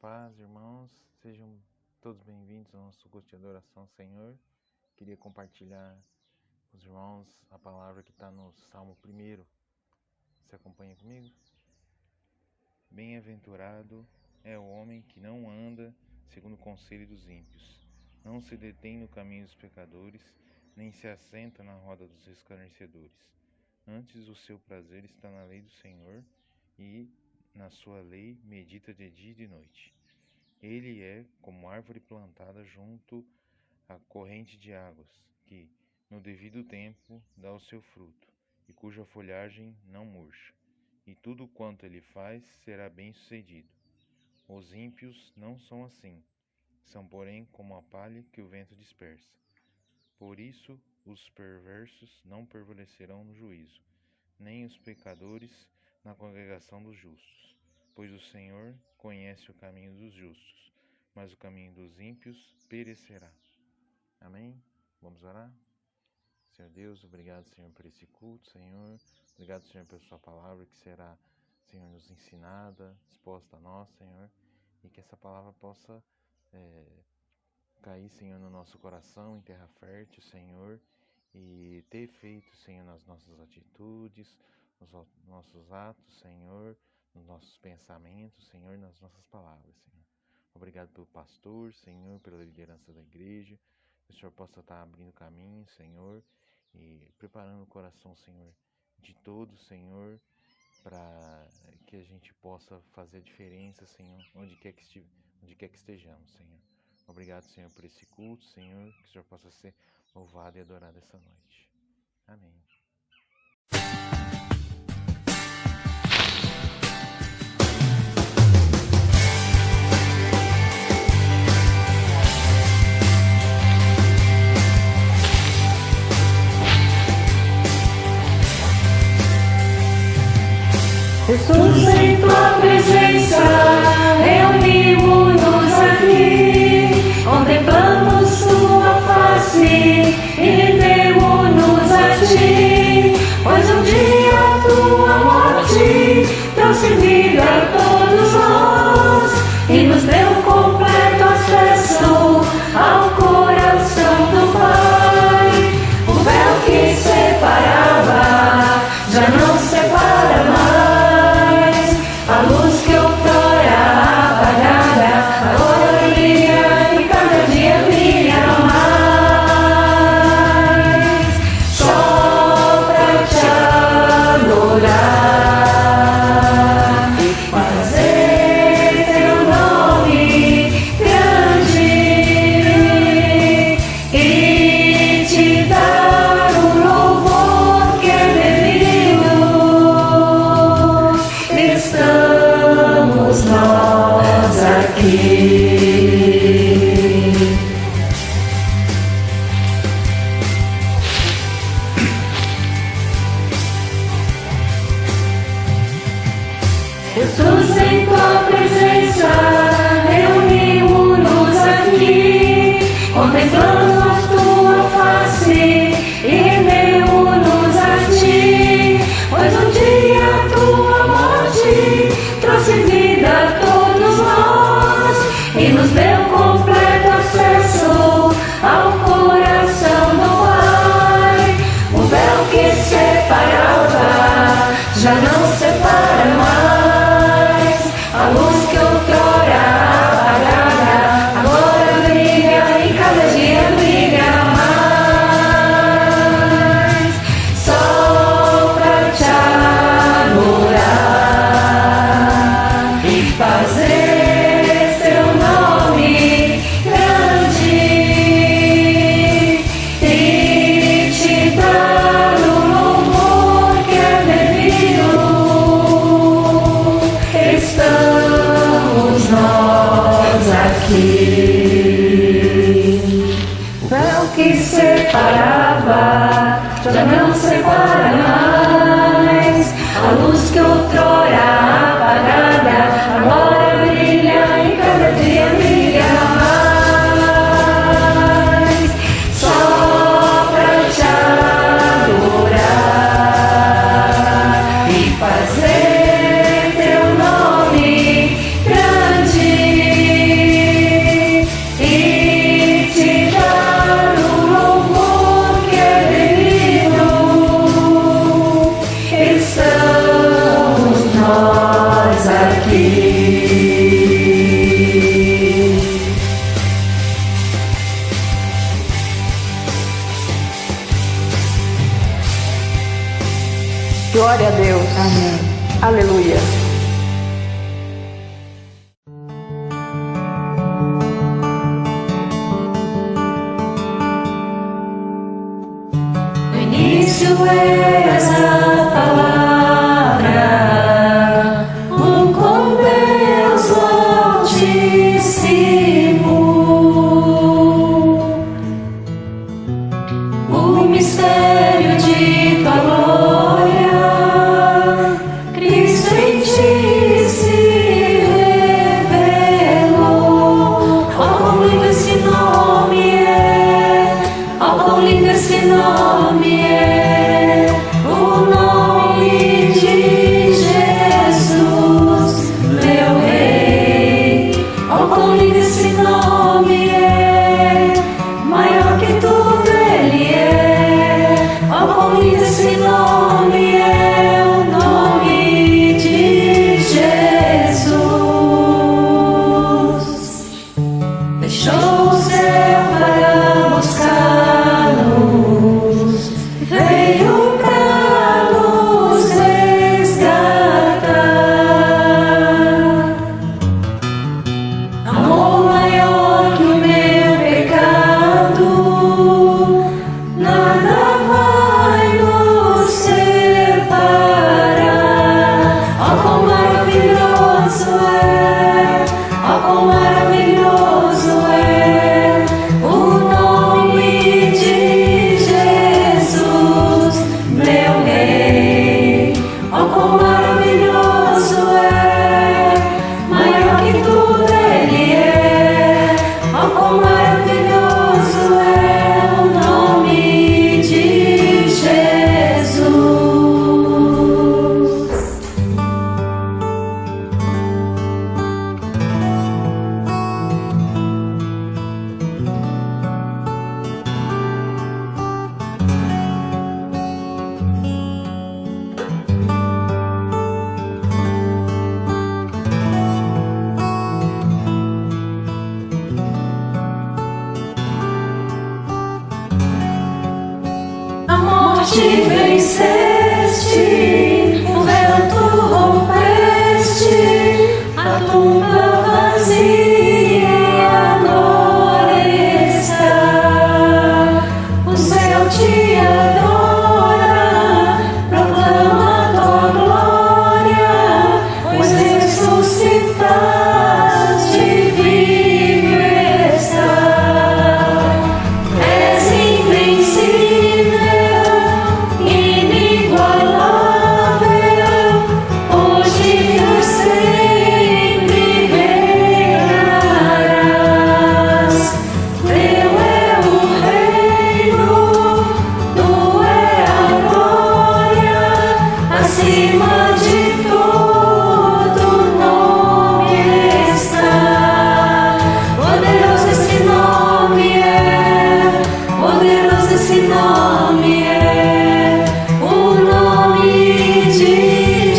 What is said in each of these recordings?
paz, irmãos. Sejam todos bem-vindos ao nosso culto de adoração, Senhor. Queria compartilhar com os irmãos a palavra que está no Salmo 1. Você acompanha comigo? Bem-aventurado é o homem que não anda segundo o conselho dos ímpios, não se detém no caminho dos pecadores, nem se assenta na roda dos escarnecedores. Antes, o seu prazer está na lei do Senhor, e na sua lei medita de dia e de noite. Ele é como árvore plantada junto à corrente de águas, que, no devido tempo, dá o seu fruto, e cuja folhagem não murcha. E tudo quanto ele faz será bem-sucedido. Os ímpios não são assim, são, porém, como a palha que o vento dispersa. Por isso, os perversos não prevalecerão no juízo, nem os pecadores na congregação dos justos. Pois o Senhor conhece o caminho dos justos, mas o caminho dos ímpios perecerá. Amém? Vamos orar? Senhor Deus, obrigado, Senhor, por esse culto, Senhor. Obrigado, Senhor, pela sua palavra que será, Senhor, nos ensinada, exposta a nós, Senhor. E que essa palavra possa cair, Senhor, no nosso coração, em terra fértil, Senhor. E ter efeito, Senhor, nas nossas atitudes, nos nossos atos, Senhor, nos nossos pensamentos, Senhor, nas nossas palavras, Senhor. Obrigado pelo pastor, Senhor, pela liderança da igreja. Que o Senhor possa estar abrindo caminho, Senhor, e preparando o coração, Senhor, de todos, Senhor, para que a gente possa fazer a diferença, Senhor, onde quer que estejamos, Senhor. Obrigado, Senhor, por esse culto, Senhor, que o Senhor possa ser louvado e adorado essa noite. Amém. Jesus, em tua presença, reunimos-nos aqui, contemplamos tua face e rendemos-nos a ti, pois um dia a tua morte trouxe vida a todos nós e nos deu completo acesso ao coração do Pai. O véu que separava já não separa mais. A luz que outrora apagada agora brilha e cada dia brilha mais. Só pra te adorar e fazer teu nome grande e te dar o louvor que é devido. Estamos nós aqui. Jesus, em tua presença, reunimos-nos aqui, contemplando a tua face e rendemos-nos a ti, pois um dia a tua morte trouxe vida a todos nós e nos deu completo acesso ao coração do Pai. O véu que separava já não separa mais. A luz que outrora apagada agora brilha e cada dia brilha mais. Só pra te adorar e fazer teu nome grande e te dar o louvor que é devido. Estamos nós aqui. O véu que separava já não separa mais. A luz que outrora apagada agora brilha e cada dia brilha mais. Só pra te adorar e fazer teu nome grande Glória a Deus. Amém. Aleluia. No início eras a palavra, com Deus o Altíssimo. O mistério de tua glória, Cristo em ti se revelou. Oh, quão lindo esse nome é! Oh, quão lindo esse nome é! O nome de Jesus, meu Rei. Oh, quão lindo esse nome é! Maior que tudo Ele é. Oh, quão lindo esse nome é! O nome de Jesus. Deixou o céu para buscar-nos, veio para nos resgatar. Amor maior que o meu pecado, nada vai nos separar. Oh, quão maravilhoso é! Oh, quão maravilhoso é o nome de Jesus, meu Rei. Oh, quão maravilhoso é! Maior que tudo Ele é. Oh, quão maravilhoso é o nome de Jesus. A morte venceste, o véu tu rompeste, a tumba vazia agora está. O céu te adora, proclama tua glória, pois ressuscitaste, vivo está. És invencível, inigualável, hoje e sempre reinarás. Teu é o reino, tua é a glória, acima de todo nome está. Poderoso esse nome é, poderoso esse nome é, o nome de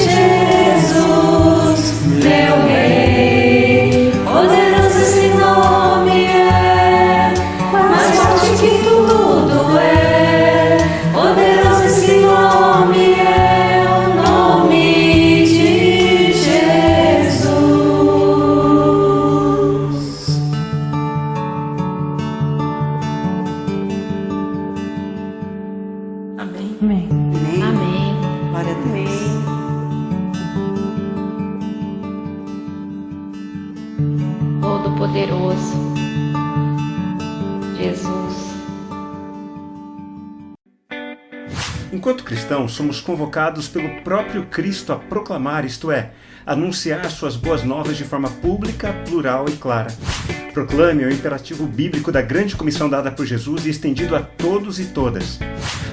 Jesus, meu Rei. Poderoso esse nome é, mais forte que tudo é. Poderoso esse nome é, o nome de Jesus. Amém. Amém. Amém. Glória a Deus. Todo-Poderoso, Jesus. Enquanto cristãos, somos convocados pelo próprio Cristo a proclamar, isto é, anunciar suas boas novas de forma pública, plural e clara. Proclame é o imperativo bíblico da grande comissão dada por Jesus e estendido a todos e todas.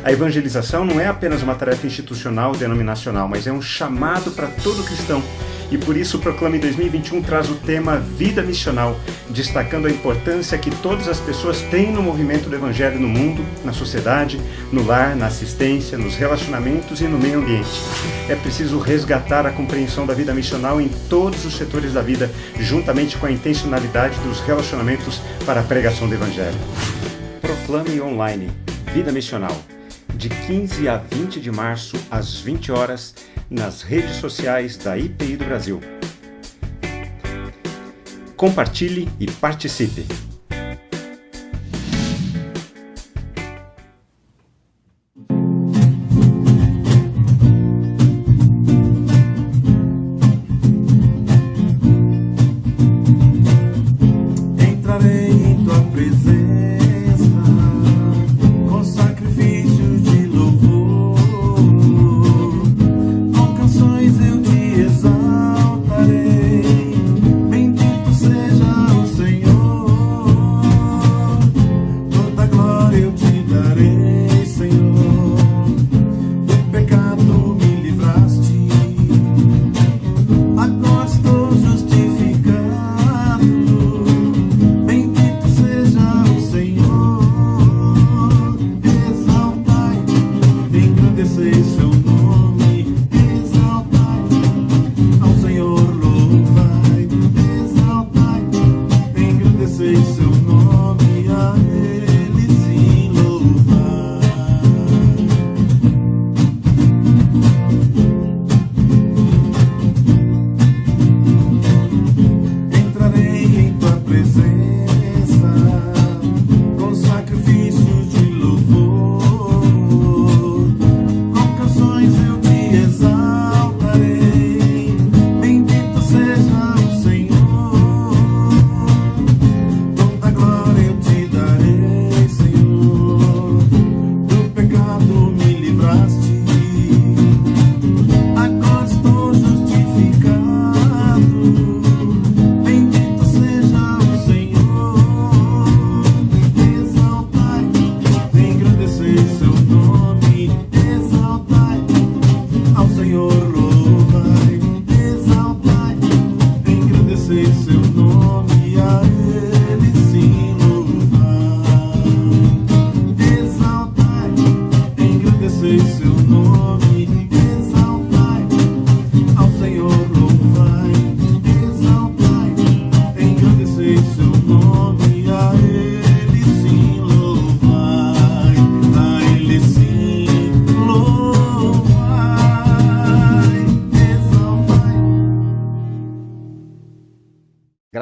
A evangelização não é apenas uma tarefa institucional ou denominacional, mas é um chamado para todo cristão. E por isso o Proclame 2021 traz o tema Vida Missional, destacando a importância que todas as pessoas têm no movimento do Evangelho no mundo, na sociedade, no lar, na assistência, nos relacionamentos e no meio ambiente. É preciso resgatar a compreensão da vida missional em todos os setores da vida, juntamente com a intencionalidade dos relacionamentos para a pregação do Evangelho. Proclame online. Vida Missional. de 15 a 20 de março, às 20 horas, nas redes sociais da IPI do Brasil. Compartilhe e participe!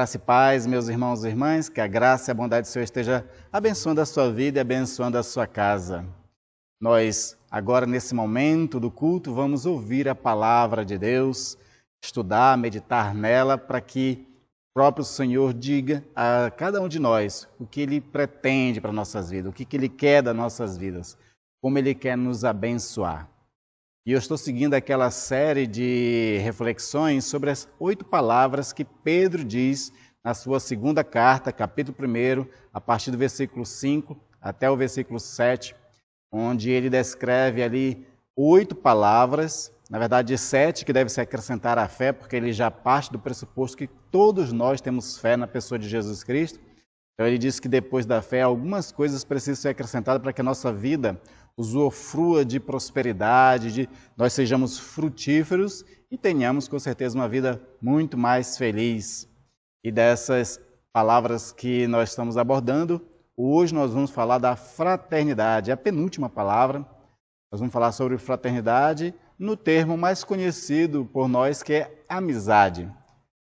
Graça e paz, meus irmãos e irmãs, que a graça e a bondade do Senhor esteja abençoando a sua vida e abençoando a sua casa. Nós, agora nesse momento do culto, vamos ouvir a palavra de Deus, estudar, meditar nela, para que o próprio Senhor diga a cada um de nós o que Ele pretende para nossas vidas, o que Ele quer das nossas vidas, como Ele quer nos abençoar. E eu estou seguindo aquela série de reflexões sobre as 8 palavras que Pedro diz na sua segunda carta, capítulo 1, a partir do versículo 5 até o versículo 7, onde ele descreve ali 8 palavras, na verdade 7 que deve se acrescentar à fé, porque ele já parte do pressuposto que todos nós temos fé na pessoa de Jesus Cristo. Então ele diz que depois da fé algumas coisas precisam ser acrescentadas para que a nossa vida usufrua de prosperidade, nós sejamos frutíferos e tenhamos com certeza uma vida muito mais feliz. E dessas palavras que nós estamos abordando, hoje nós vamos falar da fraternidade, é a penúltima palavra. Nós vamos falar sobre fraternidade no termo mais conhecido por nós, que é amizade.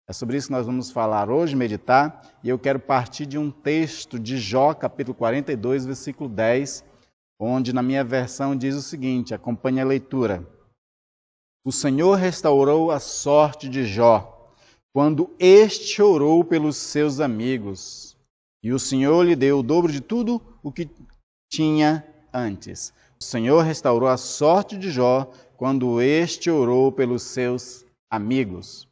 É sobre isso que nós vamos falar hoje, meditar, e eu quero partir de um texto de Jó, capítulo 42, versículo 10, onde na minha versão diz o seguinte, acompanhe a leitura. O Senhor restaurou a sorte de Jó, quando este orou pelos seus amigos, e o Senhor lhe deu o dobro de tudo o que tinha antes. O Senhor restaurou a sorte de Jó, quando este orou pelos seus amigos.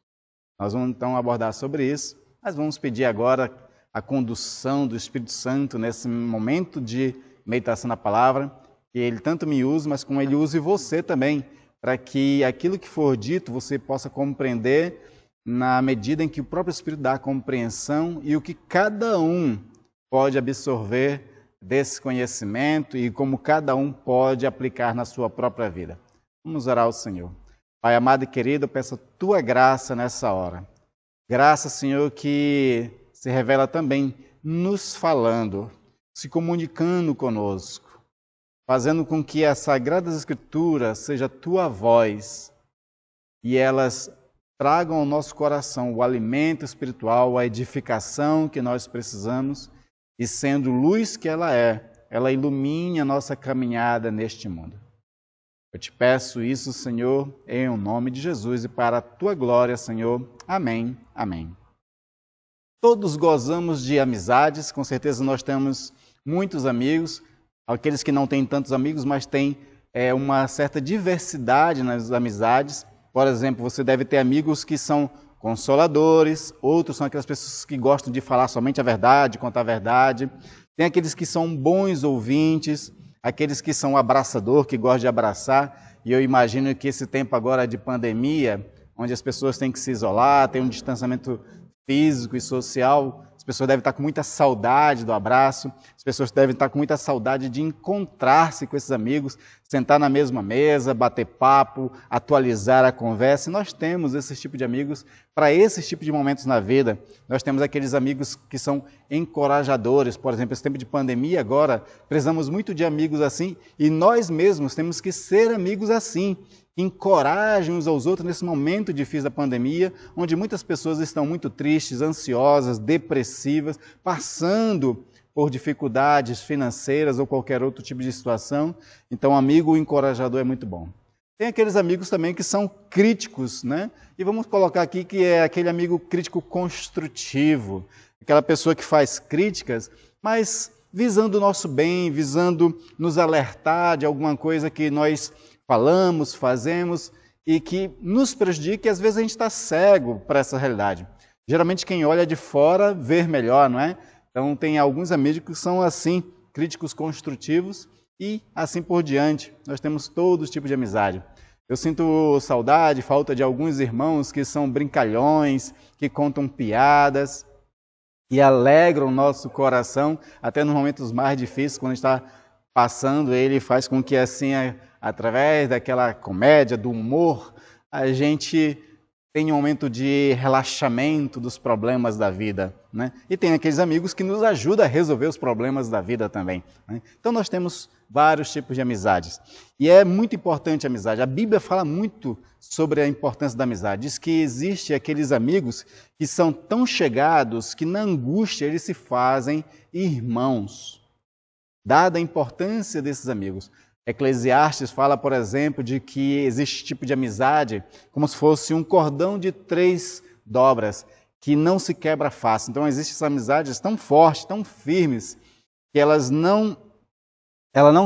Nós vamos então abordar sobre isso, mas vamos pedir agora a condução do Espírito Santo nesse momento de meditação na palavra, que Ele tanto me use, mas como Ele use você também, para que aquilo que for dito você possa compreender na medida em que o próprio Espírito dá a compreensão e o que cada um pode absorver desse conhecimento e como cada um pode aplicar na sua própria vida. Vamos orar ao Senhor. Pai amado e querido, eu peço a Tua graça nessa hora. Graça, Senhor, que se revela também nos falando, se comunicando conosco. fazendo com que as Sagradas Escrituras seja tua voz e elas tragam ao nosso coração o alimento espiritual, a edificação que nós precisamos e sendo luz que ela ilumine a nossa caminhada neste mundo. Eu te peço isso, Senhor, em nome de Jesus e para a tua glória, Senhor. Amém. Amém. Todos gozamos de amizades, com certeza nós temos muitos amigos, aqueles que não têm tantos amigos, mas têm uma certa diversidade nas amizades. Por exemplo, você deve ter amigos que são consoladores, outros são aquelas pessoas que gostam de falar somente a verdade, contar a verdade. Tem aqueles que são bons ouvintes, aqueles que são abraçador, que gostam de abraçar. E eu imagino que esse tempo agora de pandemia, onde as pessoas têm que se isolar, tem um distanciamento físico e social, as pessoas devem estar com muita saudade do abraço, as pessoas devem estar com muita saudade de encontrar-se com esses amigos, sentar na mesma mesa, bater papo, atualizar a conversa. E nós temos esse tipo de amigos para esse tipo de momentos na vida. Nós temos aqueles amigos que são encorajadores. Por exemplo, esse tempo de pandemia agora, precisamos muito de amigos assim e nós mesmos temos que ser amigos assim, que encorajem uns aos outros nesse momento difícil da pandemia, onde muitas pessoas estão muito tristes, ansiosas, depressivas, passando por dificuldades financeiras ou qualquer outro tipo de situação. Então, um amigo encorajador é muito bom. Tem aqueles amigos também que são críticos, né? E vamos colocar aqui que é aquele amigo crítico construtivo, aquela pessoa que faz críticas, mas visando o nosso bem, visando nos alertar de alguma coisa que nós falamos, fazemos e que nos prejudica e às vezes a gente está cego para essa realidade. Geralmente quem olha de fora vê melhor, não é? Então tem alguns amigos que são assim, críticos construtivos e assim por diante. Nós temos todos os tipos de amizade. Eu sinto saudade, falta de alguns irmãos que são brincalhões, que contam piadas e alegram o nosso coração, até nos momentos mais difíceis, quando a gente está passando, ele faz com que assim, através daquela comédia, do humor, a gente tenha um momento de relaxamento dos problemas da vida, né? E tem aqueles amigos que nos ajudam a resolver os problemas da vida também, né? Então nós temos vários tipos de amizades. E é muito importante a amizade. A Bíblia fala muito sobre a importância da amizade. Diz que existe aqueles amigos que são tão chegados que na angústia eles se fazem irmãos. Dada a importância desses amigos. Eclesiastes fala, por exemplo, de que existe tipo de amizade como se fosse um cordão de 3 dobras, que não se quebra fácil. Então, existem essas amizades tão fortes, tão firmes, que elas não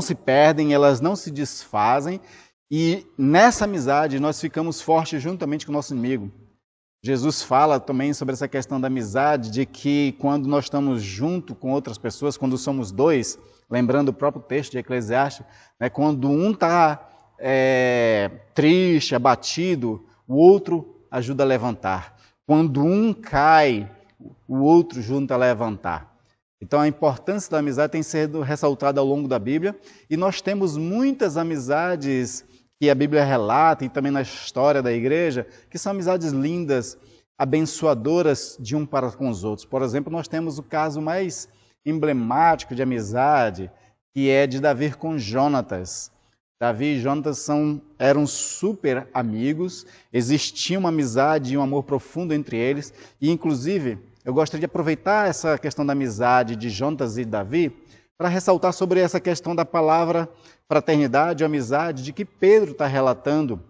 se perdem, elas não se desfazem, e nessa amizade nós ficamos fortes juntamente com o nosso inimigo. Jesus fala também sobre essa questão da amizade, de que quando nós estamos junto com outras pessoas, quando somos dois, lembrando o próprio texto de Eclesiastes, né, quando um está triste, abatido, o outro ajuda a levantar. Quando um cai, o outro junta a levantar. Então a importância da amizade tem sido ressaltada ao longo da Bíblia, e nós temos muitas amizades que a Bíblia relata e também na história da igreja, que são amizades lindas, abençoadoras de um para com os outros. Por exemplo, nós temos o caso mais emblemático de amizade, que é de Davi com Jonatas. Davi e Jonatas eram super amigos, existia uma amizade e um amor profundo entre eles, e inclusive eu gostaria de aproveitar essa questão da amizade de Jonatas e Davi para ressaltar sobre essa questão da palavra fraternidade ou amizade, de que Pedro está relatando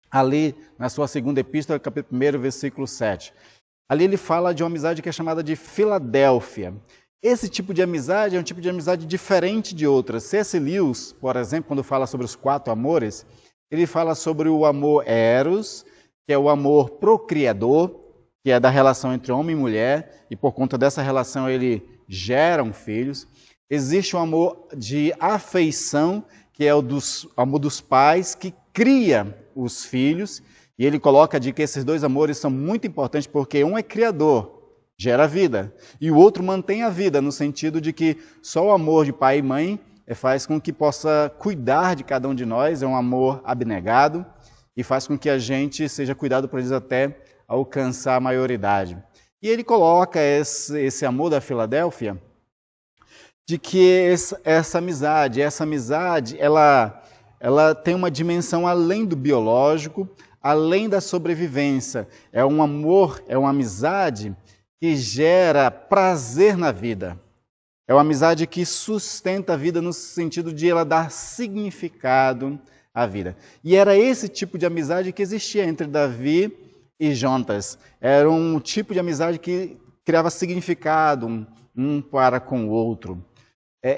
ali na sua segunda epístola, capítulo 1, versículo 7. Ali ele fala de uma amizade que é chamada de Filadélfia. Esse tipo de amizade é um tipo de amizade diferente de outras. C.S. Lewis, por exemplo, quando fala sobre os 4 amores, ele fala sobre o amor eros, que é o amor procriador, que é da relação entre homem e mulher, e por conta dessa relação ele geram filhos. Existe um amor de afeição, que é o amor dos pais, que cria os filhos, e ele coloca de que esses 2 amores são muito importantes, porque um é criador, gera vida, e o outro mantém a vida, no sentido de que só o amor de pai e mãe faz com que possa cuidar de cada um de nós, é um amor abnegado, e faz com que a gente seja cuidado por eles até alcançar a maioridade. E ele coloca esse amor da Filadélfia, de que essa amizade, ela tem uma dimensão além do biológico, além da sobrevivência. É um amor, é uma amizade que gera prazer na vida. É uma amizade que sustenta a vida no sentido de ela dar significado à vida. E era esse tipo de amizade que existia entre Davi e Jonatas. Era um tipo de amizade que criava significado um para com o outro.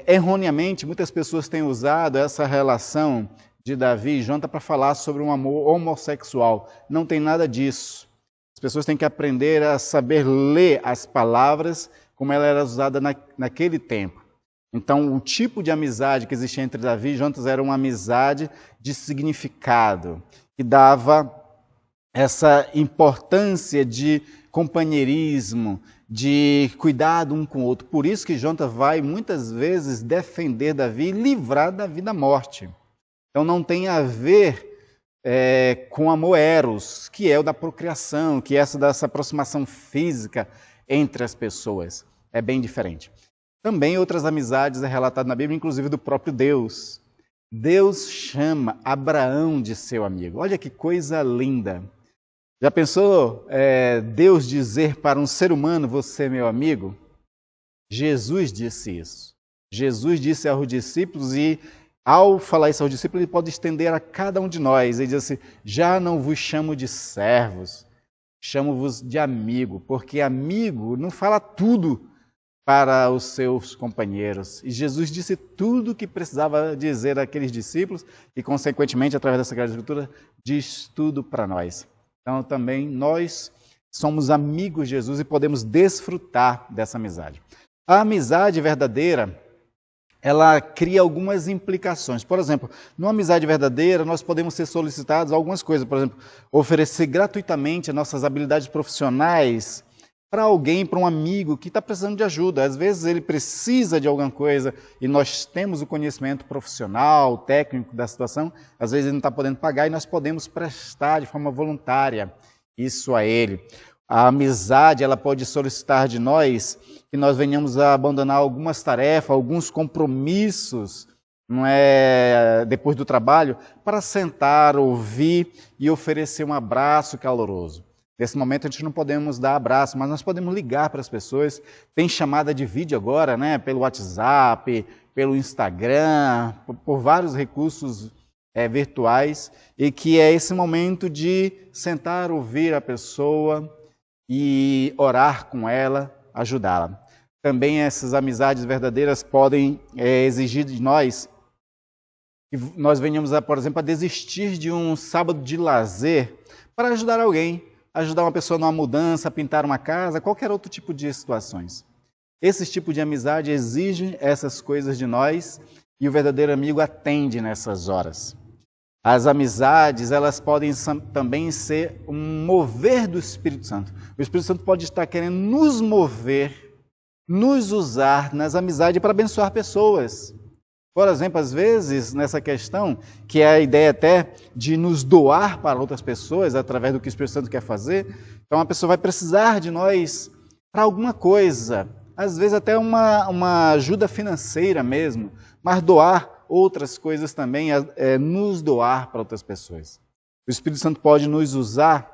Erroneamente, muitas pessoas têm usado essa relação de Davi e Jonatas para falar sobre um amor homossexual. Não tem nada disso. As pessoas têm que aprender a saber ler as palavras como ela era usada naquele tempo. Então, o tipo de amizade que existia entre Davi e Jonatas era uma amizade de significado, que dava essa importância de companheirismo, de cuidado um com o outro. Por isso que Jonatas vai muitas vezes defender Davi e livrar Davi da morte. Então, não tem a ver com amor eros, que é o da procriação, que é dessa aproximação física entre as pessoas. É bem diferente. Também outras amizades é relatado na Bíblia, inclusive do próprio Deus. Deus chama Abraão de seu amigo. Olha que coisa linda. Já pensou Deus dizer para um ser humano, você é meu amigo? Jesus disse isso. Jesus disse aos discípulos e ao falar isso aos discípulos, ele pode estender a cada um de nós. Ele diz assim, já não vos chamo de servos, chamo-vos de amigo, porque amigo não fala tudo para os seus companheiros. E Jesus disse tudo o que precisava dizer àqueles discípulos e, consequentemente, através da Sagrada Escritura, diz tudo para nós. Então, também nós somos amigos de Jesus e podemos desfrutar dessa amizade. A amizade verdadeira, ela cria algumas implicações. Por exemplo, numa amizade verdadeira, nós podemos ser solicitados algumas coisas. Por exemplo, oferecer gratuitamente as nossas habilidades profissionais para alguém, para um amigo que está precisando de ajuda. Às vezes ele precisa de alguma coisa e nós temos o conhecimento profissional, técnico da situação, às vezes ele não está podendo pagar e nós podemos prestar de forma voluntária isso a ele. A amizade, ela pode solicitar de nós que nós venhamos a abandonar algumas tarefas, alguns compromissos, depois do trabalho, para sentar, ouvir e oferecer um abraço caloroso. Nesse momento a gente não podemos dar abraço, mas nós podemos ligar para as pessoas. Tem chamada de vídeo agora, pelo WhatsApp, pelo Instagram, por vários recursos virtuais, e que é esse momento de sentar, ouvir a pessoa e orar com ela, ajudá-la. Também essas amizades verdadeiras podem exigir de nós que nós venhamos, por exemplo, a desistir de um sábado de lazer para ajudar alguém, ajudar uma pessoa numa mudança, a pintar uma casa, qualquer outro tipo de situações. Esse tipo de amizade exige essas coisas de nós e o verdadeiro amigo atende nessas horas. As amizades, elas podem também ser um mover do Espírito Santo. O Espírito Santo pode estar querendo nos mover, nos usar nas amizades para abençoar pessoas. Por exemplo, às vezes, nessa questão, que é a ideia até de nos doar para outras pessoas, através do que o Espírito Santo quer fazer, então a pessoa vai precisar de nós para alguma coisa, às vezes até uma ajuda financeira mesmo, mas doar outras coisas também, nos doar para outras pessoas. O Espírito Santo pode nos usar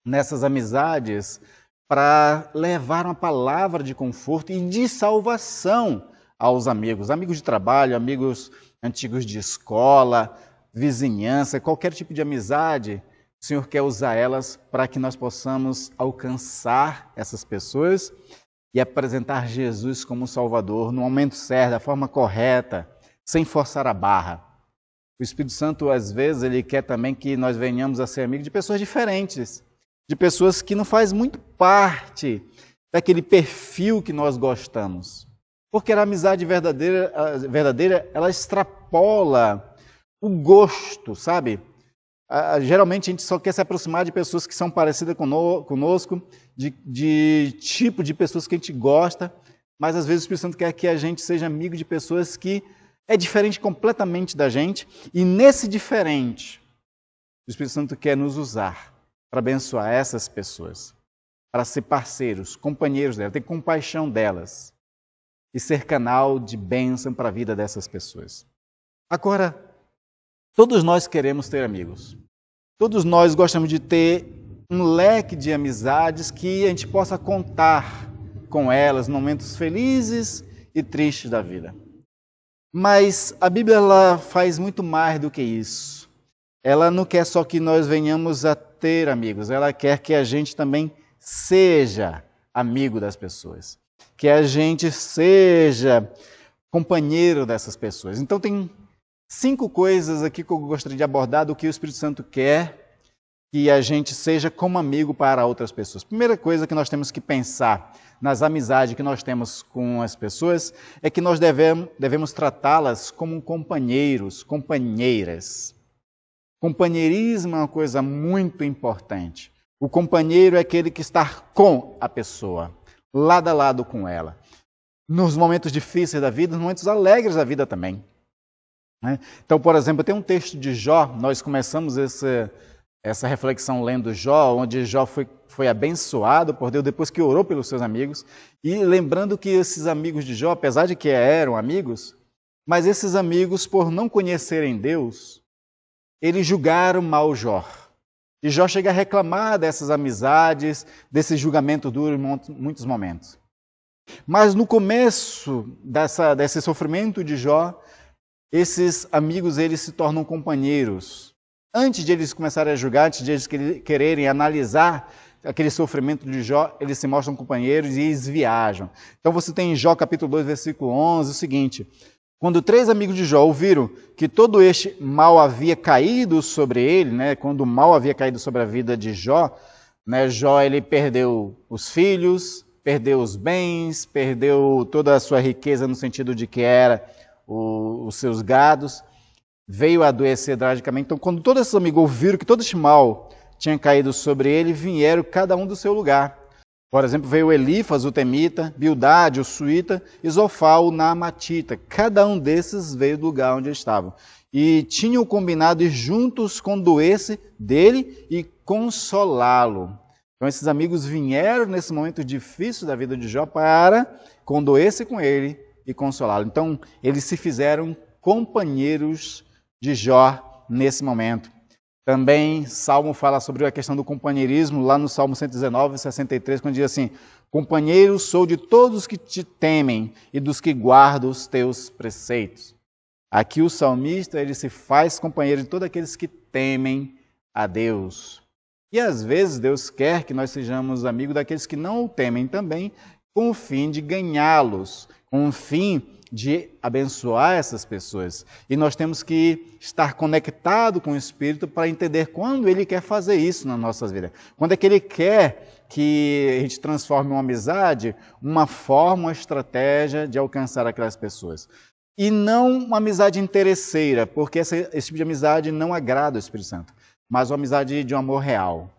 nessas amizades para levar uma palavra de conforto e de salvação aos amigos de trabalho, amigos antigos de escola, vizinhança, qualquer tipo de amizade. O Senhor quer usar elas para que nós possamos alcançar essas pessoas e apresentar Jesus como Salvador no momento certo, da forma correta, sem forçar a barra. O Espírito Santo, às vezes, ele quer também que nós venhamos a ser amigos de pessoas diferentes, de pessoas que não fazem muito parte daquele perfil que nós gostamos. Porque a amizade verdadeira, ela extrapola o gosto, sabe? Geralmente a gente só quer se aproximar de pessoas que são parecidas conosco, de tipo de pessoas que a gente gosta, mas às vezes o Espírito Santo quer que a gente seja amigo de pessoas que é diferente completamente da gente, e nesse diferente, o Espírito Santo quer nos usar para abençoar essas pessoas, para ser parceiros, companheiros delas, ter compaixão delas. e ser canal de bênção para a vida dessas pessoas. Agora, todos nós queremos ter amigos. Todos nós gostamos de ter um leque de amizades que a gente possa contar com elas em momentos felizes e tristes da vida. Mas a Bíblia ela faz muito mais do que isso. Ela não quer só que nós venhamos a ter amigos, ela quer que a gente também seja amigo das pessoas, que a gente seja companheiro dessas pessoas. Então tem 5 coisas aqui que eu gostaria de abordar do que o Espírito Santo quer que a gente seja como amigo para outras pessoas. Primeira coisa que nós temos que pensar nas amizades que nós temos com as pessoas é que nós devemos tratá-las como companheiros, companheiras. Companheirismo é uma coisa muito importante. O companheiro é aquele que está com a pessoa, lado a lado com ela. Nos momentos difíceis da vida, nos momentos alegres da vida também. Então, por exemplo, tem um texto de Jó, nós começamos essa reflexão lendo Jó, onde Jó foi abençoado por Deus depois que orou pelos seus amigos. E lembrando que esses amigos de Jó, apesar de que eram amigos, mas esses amigos, por não conhecerem Deus, eles julgaram mal Jó. E Jó chega a reclamar dessas amizades, desse julgamento duro em muitos momentos. Mas no começo desse sofrimento de Jó, esses amigos eles se tornam companheiros. Antes de eles começarem a julgar, antes de eles quererem analisar aquele sofrimento de Jó, eles se mostram companheiros e eles viajam. Então você tem em Jó capítulo 2, versículo 11, o seguinte: quando 3 amigos de Jó ouviram que todo este mal havia caído sobre ele, quando o mal havia caído sobre a vida de Jó, Jó ele perdeu os filhos, perdeu os bens, perdeu toda a sua riqueza no sentido de que era os seus gados, veio a adoecer drasticamente. Então, quando todos esses amigos ouviram que todo este mal tinha caído sobre ele, vieram cada um do seu lugar. Por exemplo, veio Elifas, o temita, Bildade, o suíta, e Zofar, o naamatita. Cada um desses veio do lugar onde estavam. E tinham combinado ir juntos condoer-se dele e consolá-lo. Então, esses amigos vieram nesse momento difícil da vida de Jó para condoer-se com ele e consolá-lo. Então, eles se fizeram companheiros de Jó nesse momento. Também, Salmo fala sobre a questão do companheirismo, lá no Salmo 119, 63, quando diz assim: companheiro sou de todos que te temem e dos que guardam os teus preceitos. Aqui o salmista ele se faz companheiro de todos aqueles que temem a Deus. E às vezes Deus quer que nós sejamos amigos daqueles que não o temem também, com o fim de ganhá-los, com o fim de abençoar essas pessoas. E nós temos que estar conectado com o Espírito para entender quando Ele quer fazer isso nas nossas vidas. Quando é que Ele quer que a gente transforme uma amizade, uma forma, uma estratégia de alcançar aquelas pessoas. E não uma amizade interesseira, porque esse tipo de amizade não agrada o Espírito Santo, mas uma amizade de um amor real.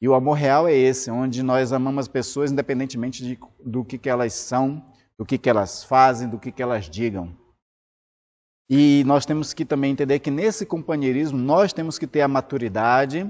E o amor real é esse, onde nós amamos as pessoas independentemente do que elas são, do que elas fazem, do que elas digam. E nós temos que também entender que nesse companheirismo nós temos que ter a maturidade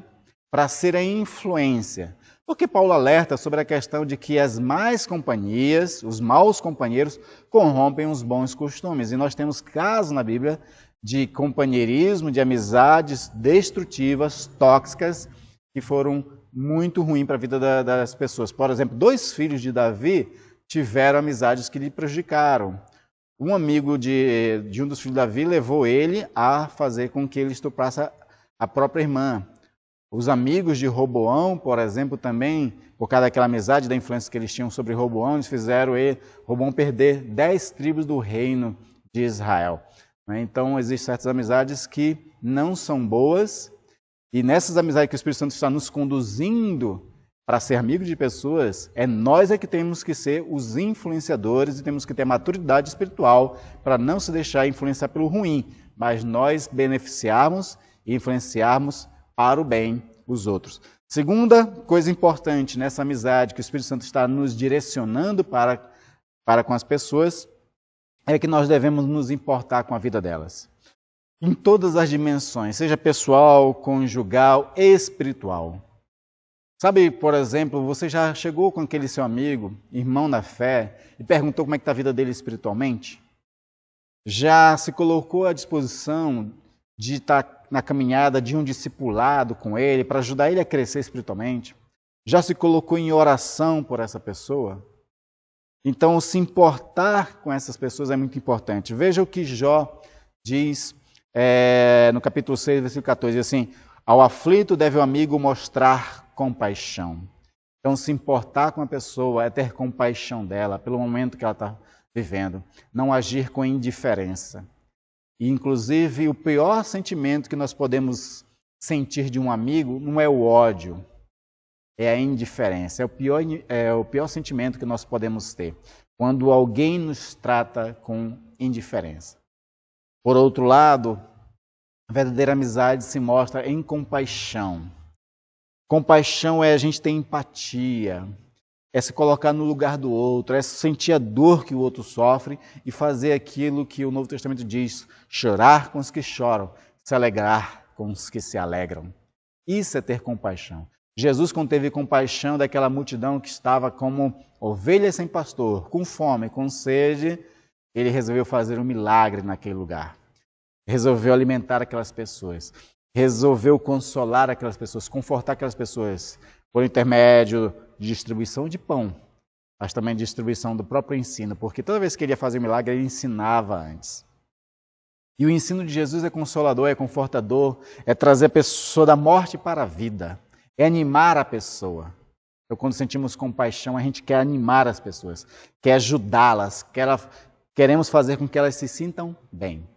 para ser a influência. Porque Paulo alerta sobre a questão de que as más companhias, os maus companheiros, corrompem os bons costumes. E nós temos casos na Bíblia de companheirismo, de amizades destrutivas, tóxicas, que foram muito ruins para a vida das pessoas. Por exemplo, 2 filhos de Davi tiveram amizades que lhe prejudicaram. Um amigo de um dos filhos de Davi levou ele a fazer com que ele estuprasse a própria irmã. Os amigos de Roboão, por exemplo, também, por causa daquela amizade, da influência que eles tinham sobre Roboão, eles fizeram Roboão perder 10 tribos do reino de Israel. Então, existem certas amizades que não são boas, e nessas amizades que o Espírito Santo está nos conduzindo para ser amigo de pessoas, nós que temos que ser os influenciadores e temos que ter maturidade espiritual para não se deixar influenciar pelo ruim, mas nós beneficiarmos e influenciarmos para o bem os outros. Segunda coisa importante nessa amizade que o Espírito Santo está nos direcionando para com as pessoas é que nós devemos nos importar com a vida delas. Em todas as dimensões, seja pessoal, conjugal, espiritual. Sabe, por exemplo, você já chegou com aquele seu amigo, irmão na fé, e perguntou como é que está a vida dele espiritualmente? Já se colocou à disposição de estar na caminhada de um discipulado com ele, para ajudar ele a crescer espiritualmente? Já se colocou em oração por essa pessoa? Então, se importar com essas pessoas é muito importante. Veja o que Jó diz no capítulo 6, versículo 14, diz assim: ao aflito deve o amigo mostrar compaixão. Então, se importar com a pessoa é ter compaixão dela pelo momento que ela está vivendo, não agir com indiferença. E, inclusive, o pior sentimento que nós podemos sentir de um amigo não é o ódio, é a indiferença. É o pior sentimento que nós podemos ter, quando alguém nos trata com indiferença. Por outro lado, a verdadeira amizade se mostra em compaixão. Compaixão é a gente ter empatia, é se colocar no lugar do outro, é sentir a dor que o outro sofre e fazer aquilo que o Novo Testamento diz: chorar com os que choram, se alegrar com os que se alegram. Isso é ter compaixão. Jesus, quando teve compaixão daquela multidão que estava como ovelhas sem pastor, com fome, com sede, ele resolveu fazer um milagre naquele lugar. Resolveu alimentar aquelas pessoas. Resolveu consolar aquelas pessoas, confortar aquelas pessoas por intermédio de distribuição de pão, mas também distribuição do próprio ensino, porque toda vez que ele ia fazer um milagre, ele ensinava antes. E o ensino de Jesus é consolador, é confortador, é trazer a pessoa da morte para a vida, é animar a pessoa. Então, quando sentimos compaixão, a gente quer animar as pessoas, quer ajudá-las, queremos fazer com que elas se sintam bem.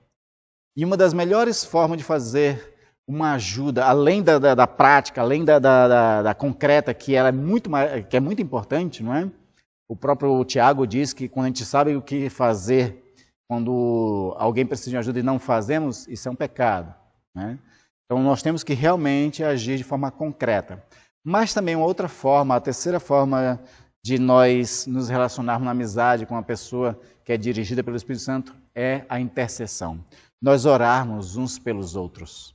E uma das melhores formas de fazer uma ajuda, além da prática, além da concreta, que é muito importante, não é? O próprio Tiago diz que quando a gente sabe o que fazer, quando alguém precisa de ajuda e não fazemos, isso é um pecado, né? Então nós temos que realmente agir de forma concreta. Mas também uma outra forma, a terceira forma de nós nos relacionarmos na amizade com uma pessoa que é dirigida pelo Espírito Santo é a intercessão. Nós orarmos uns pelos outros.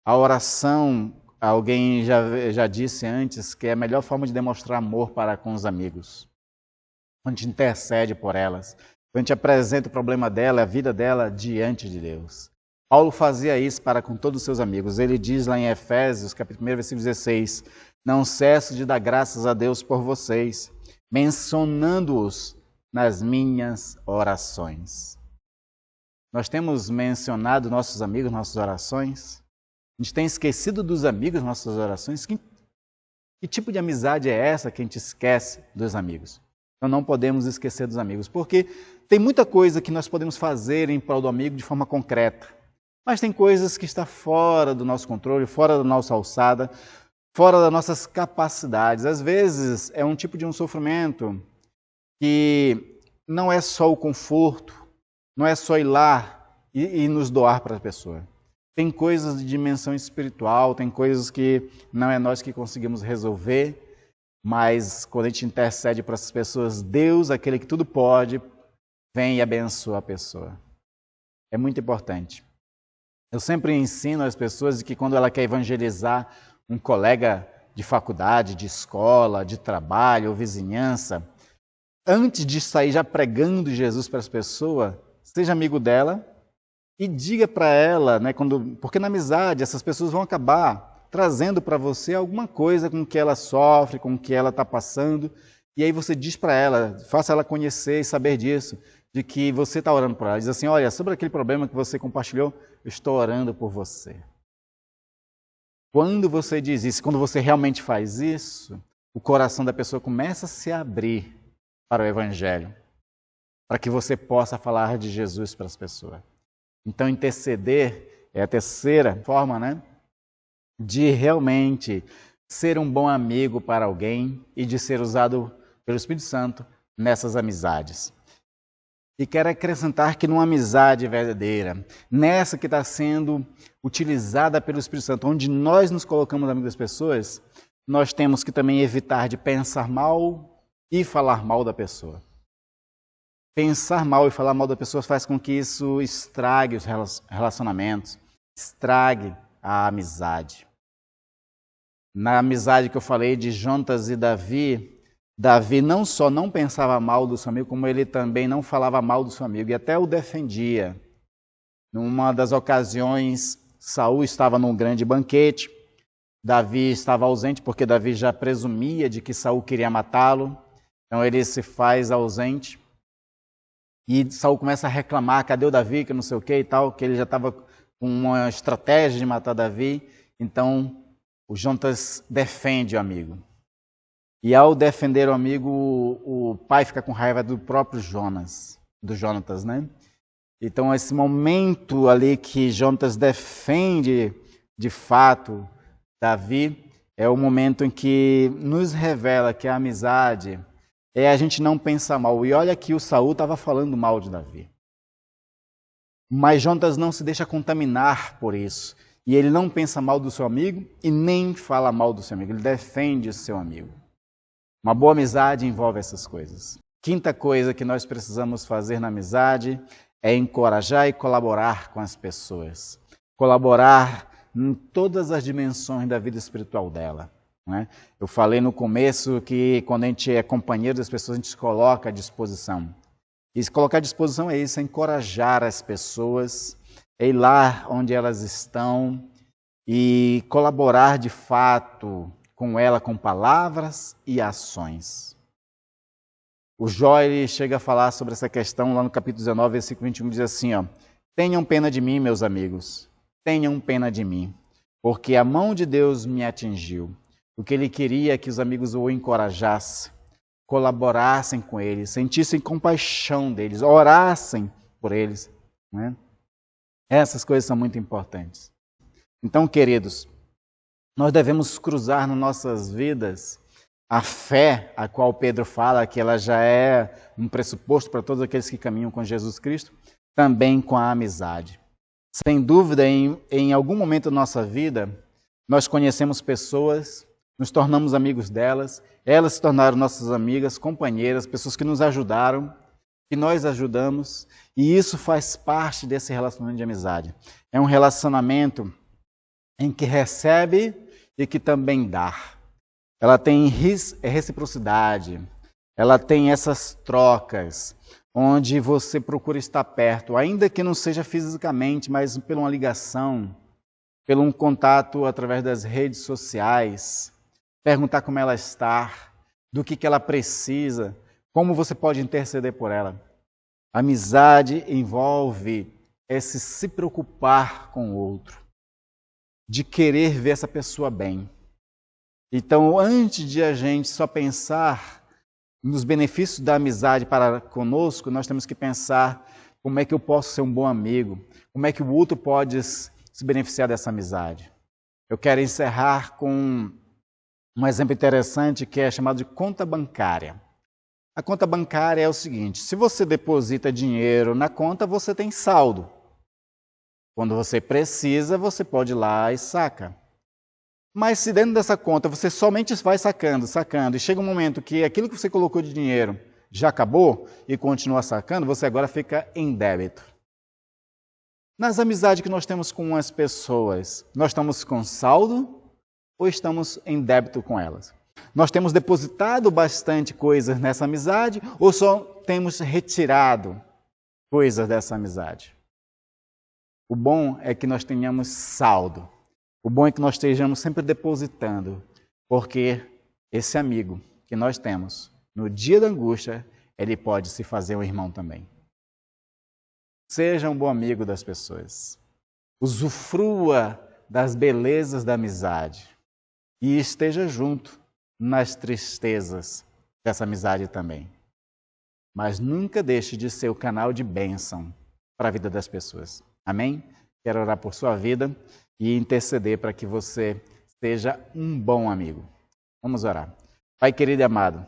A oração, alguém já disse antes, que é a melhor forma de demonstrar amor para com os amigos. Quando a gente intercede por elas, quando a gente apresenta o problema dela, a vida dela diante de Deus. Paulo fazia isso para com todos os seus amigos. Ele diz lá em Efésios, capítulo 1, versículo 16, não cesso de dar graças a Deus por vocês, mencionando-os nas minhas orações. Nós temos mencionado nossos amigos, nossas orações? A gente tem esquecido dos amigos, nossas orações? Que tipo de amizade é essa que a gente esquece dos amigos? Então não podemos esquecer dos amigos, porque tem muita coisa que nós podemos fazer em prol do amigo de forma concreta. Mas tem coisas que estão fora do nosso controle, fora da nossa alçada, fora das nossas capacidades. Às vezes é um tipo de um sofrimento que não é só o conforto, não é só ir lá e nos doar para a pessoa. Tem coisas de dimensão espiritual, tem coisas que não é nós que conseguimos resolver, mas quando a gente intercede para essas pessoas, Deus, aquele que tudo pode, vem e abençoa a pessoa. É muito importante. Eu sempre ensino às pessoas que quando ela quer evangelizar um colega de faculdade, de escola, de trabalho ou vizinhança, antes de sair já pregando Jesus para as pessoas, seja amigo dela e diga para ela, né, porque na amizade essas pessoas vão acabar trazendo para você alguma coisa com que ela sofre, com que ela está passando, e aí você diz para ela, faça ela conhecer e saber disso, de que você está orando por ela. Diz assim, olha, sobre aquele problema que você compartilhou, eu estou orando por você. Quando você diz isso, quando você realmente faz isso, o coração da pessoa começa a se abrir para o Evangelho, para que você possa falar de Jesus para as pessoas. Então, interceder é a terceira forma, né, de realmente ser um bom amigo para alguém e de ser usado pelo Espírito Santo nessas amizades. E quero acrescentar que numa amizade verdadeira, nessa que está sendo utilizada pelo Espírito Santo, onde nós nos colocamos amigos das pessoas, nós temos que também evitar de pensar mal e falar mal da pessoa. Pensar mal e falar mal da pessoa faz com que isso estrague os relacionamentos, estrague a amizade. Na amizade que eu falei de Jonatas e Davi, Davi não só não pensava mal do seu amigo, como ele também não falava mal do seu amigo e até o defendia. Numa das ocasiões, Saul estava num grande banquete, Davi estava ausente porque Davi já presumia de que Saul queria matá-lo, então ele se faz ausente. E Saul começa a reclamar, cadê o Davi, que não sei o que e tal, que ele já estava com uma estratégia de matar Davi. Então, o Jonatas defende o amigo. E ao defender o amigo, o pai fica com raiva do próprio Jonatas, né? Então, esse momento ali que Jonatas defende, de fato, Davi, é o momento em que nos revela que a amizade é a gente não pensar mal. E olha que o Saul estava falando mal de Davi. Mas Jonatas não se deixa contaminar por isso. E ele não pensa mal do seu amigo e nem fala mal do seu amigo. Ele defende o seu amigo. Uma boa amizade envolve essas coisas. Quinta coisa que nós precisamos fazer na amizade é encorajar e colaborar com as pessoas. Colaborar em todas as dimensões da vida espiritual dela. Né? Eu falei no começo que quando a gente é companheiro das pessoas, a gente se coloca à disposição. E se colocar à disposição é isso, é encorajar as pessoas, é ir lá onde elas estão e colaborar de fato com ela com palavras e ações. O Jó chega a falar sobre essa questão lá no capítulo 19, versículo 21, diz assim, ó, tenham pena de mim, meus amigos, tenham pena de mim, porque a mão de Deus me atingiu. O que ele queria é que os amigos o encorajassem, colaborassem com eles, sentissem compaixão deles, orassem por eles. Né? Essas coisas são muito importantes. Então, queridos, nós devemos cruzar nas nossas vidas a fé, a qual Pedro fala que ela já é um pressuposto para todos aqueles que caminham com Jesus Cristo, também com a amizade. Sem dúvida, em algum momento da nossa vida, nós conhecemos pessoas, nos tornamos amigos delas, elas se tornaram nossas amigas, companheiras, pessoas que nos ajudaram, que nós ajudamos, e isso faz parte desse relacionamento de amizade. É um relacionamento em que recebe e que também dá. Ela tem reciprocidade, ela tem essas trocas, onde você procura estar perto, ainda que não seja fisicamente, mas por uma ligação, pelo um contato através das redes sociais, perguntar como ela está, do que ela precisa, como você pode interceder por ela. Amizade envolve esse se preocupar com o outro, de querer ver essa pessoa bem. Então, antes de a gente só pensar nos benefícios da amizade para conosco, nós temos que pensar como é que eu posso ser um bom amigo, como é que o outro pode se beneficiar dessa amizade. Eu quero encerrar com um exemplo interessante que é chamado de conta bancária. A conta bancária é o seguinte, se você deposita dinheiro na conta, você tem saldo. Quando você precisa, você pode ir lá e saca. Mas se dentro dessa conta você somente vai sacando, e chega um momento que aquilo que você colocou de dinheiro já acabou e continua sacando, você agora fica em débito. Nas amizades que nós temos com as pessoas, nós estamos com saldo ou estamos em débito com elas? Nós temos depositado bastante coisas nessa amizade ou só temos retirado coisas dessa amizade? O bom é que nós tenhamos saldo. O bom é que nós estejamos sempre depositando, porque esse amigo que nós temos, no dia da angústia, ele pode se fazer um irmão também. Seja um bom amigo das pessoas. Usufrua das belezas da amizade. E esteja junto nas tristezas dessa amizade também. Mas nunca deixe de ser o canal de bênção para a vida das pessoas. Amém? Quero orar por sua vida e interceder para que você seja um bom amigo. Vamos orar. Pai querido e amado,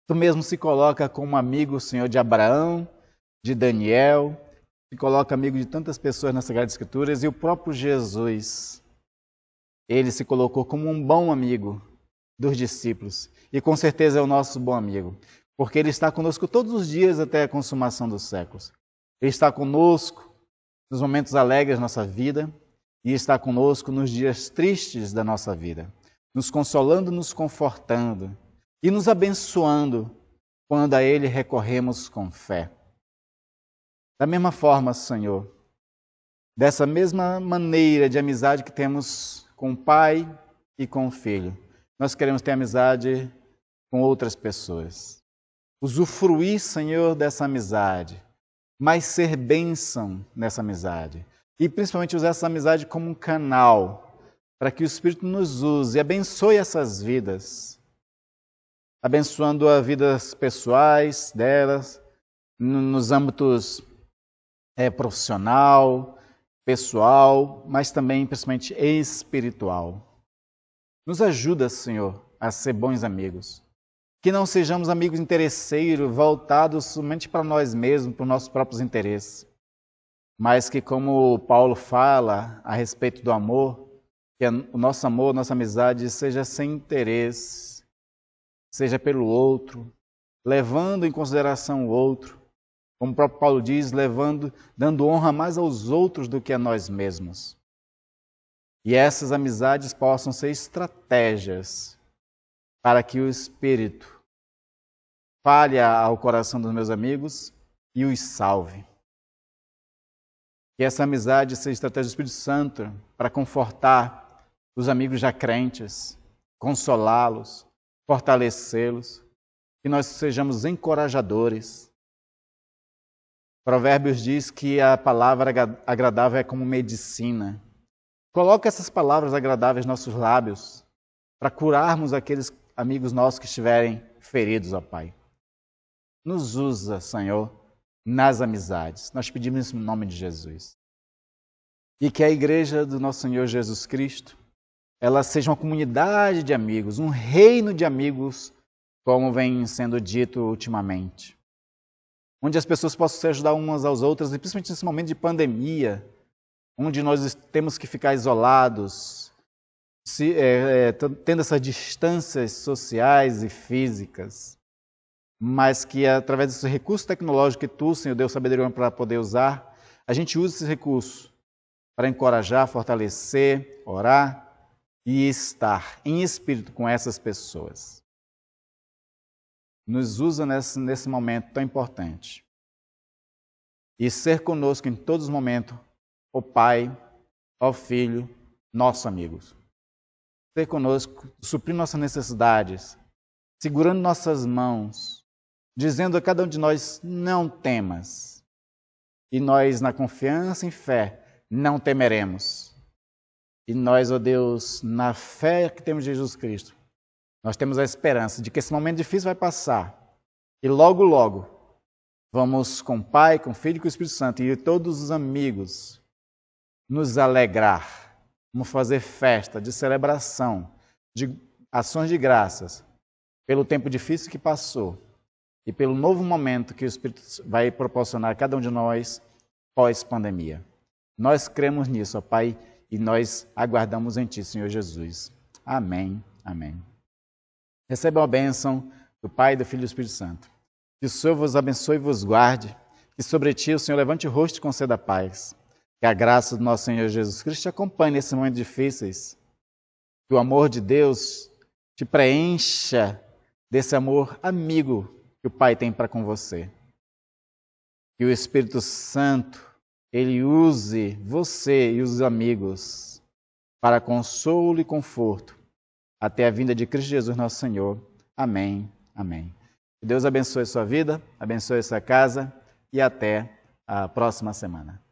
Tu mesmo se coloca como amigo, Senhor, de Abraão, de Daniel, se coloca amigo de tantas pessoas nas Sagradas Escrituras e o próprio Jesus, Ele se colocou como um bom amigo dos discípulos e com certeza é o nosso bom amigo, porque Ele está conosco todos os dias até a consumação dos séculos. Ele está conosco nos momentos alegres da nossa vida, e está conosco nos dias tristes da nossa vida. nos consolando, nos confortando e nos abençoando quando a Ele recorremos com fé. Da mesma forma, Senhor, dessa mesma maneira de amizade que temos com o Pai e com o Filho, nós queremos ter amizade com outras pessoas. Usufruir, Senhor, dessa amizade, mas ser bênção nessa amizade. E principalmente usar essa amizade como um canal para que o Espírito nos use e abençoe essas vidas, abençoando as vidas pessoais delas, nos âmbitos profissional, pessoal, mas também, principalmente, espiritual. Nos ajuda, Senhor, a ser bons amigos. Que não sejamos amigos interesseiros, voltados somente para nós mesmos, para os nossos próprios interesses. Mas que, como Paulo fala a respeito do amor, que o nosso amor, nossa amizade seja sem interesse, seja pelo outro, levando em consideração o outro. Como o próprio Paulo diz, dando honra mais aos outros do que a nós mesmos. E essas amizades possam ser estratégias para que o Espírito fale ao coração dos meus amigos e os salve. Que essa amizade seja estratégia do Espírito Santo para confortar os amigos já crentes, consolá-los, fortalecê-los, que nós sejamos encorajadores. Provérbios diz que a palavra agradável é como medicina. Coloca essas palavras agradáveis nos nossos lábios para curarmos aqueles amigos nossos que estiverem feridos, ó Pai. Nos usa, Senhor, nas amizades. Nós pedimos isso no nome de Jesus. E que a igreja do nosso Senhor Jesus Cristo, ela seja uma comunidade de amigos, um reino de amigos, como vem sendo dito ultimamente. Onde as pessoas possam se ajudar umas às outras, e principalmente nesse momento de pandemia, onde nós temos que ficar isolados, tendo essas distâncias sociais e físicas, mas que através desse recurso tecnológico que Tu, Senhor, deu sabedoria para poder usar, a gente usa esse recurso para encorajar, fortalecer, orar e estar em espírito com essas pessoas. Nos usa nesse momento tão importante. E ser conosco em todos os momentos, ó Pai, ó Filho, nossos amigos. Ser conosco, suprindo nossas necessidades, segurando nossas mãos, dizendo a cada um de nós, não temas. E nós, na confiança e fé, não temeremos. E nós, ó Deus, na fé que temos em Jesus Cristo, nós temos a esperança de que esse momento difícil vai passar. E logo, logo, vamos com o Pai, com o Filho e com o Espírito Santo e todos os amigos nos alegrar. Vamos fazer festa de celebração, de ações de graças, pelo tempo difícil que passou e pelo novo momento que o Espírito vai proporcionar a cada um de nós pós-pandemia. Nós cremos nisso, ó Pai, e nós aguardamos em Ti, Senhor Jesus. Amém, amém. Recebam a bênção do Pai, do Filho e do Espírito Santo. Que o Senhor vos abençoe e vos guarde, que sobre ti o Senhor levante o rosto e conceda paz. Que a graça do nosso Senhor Jesus Cristo te acompanhe nesses momentos difíceis. Que o amor de Deus te preencha desse amor amigo que o Pai tem para com você. Que o Espírito Santo, ele use você e os amigos para consolo e conforto até a vinda de Cristo Jesus, nosso Senhor. Amém, amém. Que Deus abençoe a sua vida, abençoe a sua casa e até a próxima semana.